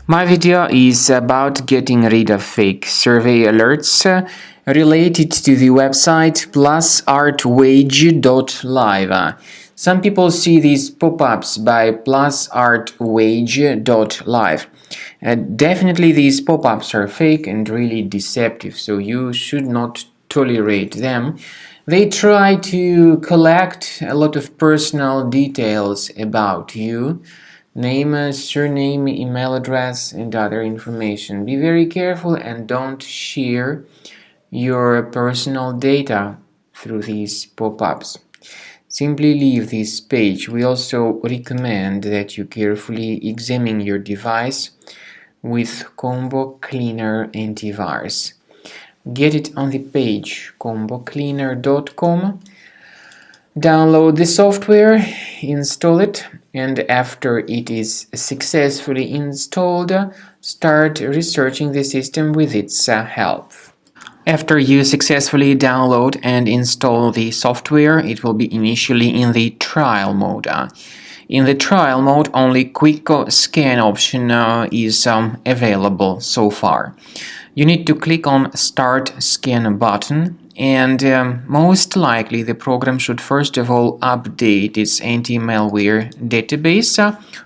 My video is about getting rid of fake survey alerts related to the website Plusartwage.live. Some people see these pop-ups by Plusartwage.live. Definitely these pop-ups are fake and really deceptive, so you should not tolerate them. They try to collect a lot of personal details about you. Name, surname, email address, and other information. Be very careful and don't share your personal data through these pop-ups. Simply leave this page. We also recommend that you carefully examine your device with Combo Cleaner antivirus. Get it on the page combocleaner.com. Download the software, install it, and after it is successfully installed, start researching the system with its help. After you successfully download and install the software, it will be initially in the trial mode. In the trial mode, only quick scan option is available so far. You need to click on Start Scan button, and most likely the program should first of all update its anti-malware database,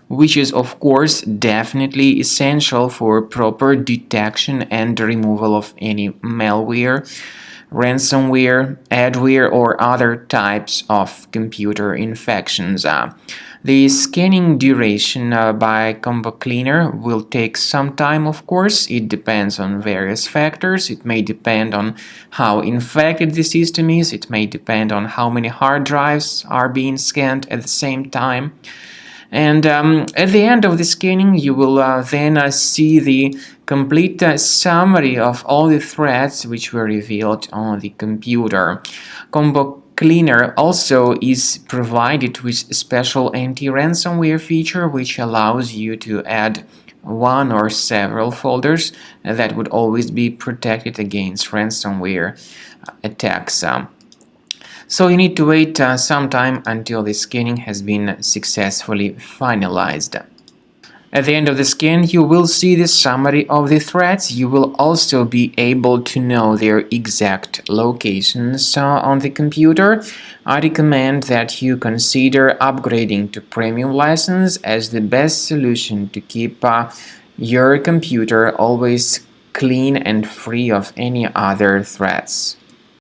which is of course definitely essential for proper detection and removal of any malware, ransomware, adware, or other types of computer infections. The scanning duration by Combo Cleaner will take some time, of course. It depends on various factors. It may depend on how infected the system is. It may depend on how many hard drives are being scanned at the same time. And at the end of the scanning, you will then see the complete summary of all the threats which were revealed on the computer. Combo Cleaner also is provided with a special anti-ransomware feature which allows you to add one or several folders that would always be protected against ransomware attacks. So you need to wait some time until the scanning has been successfully finalized. At the end of the scan, you will see the summary of the threats. You will also be able to know their exact locations on the computer. I recommend that you consider upgrading to premium license as the best solution to keep your computer always clean and free of any other threats.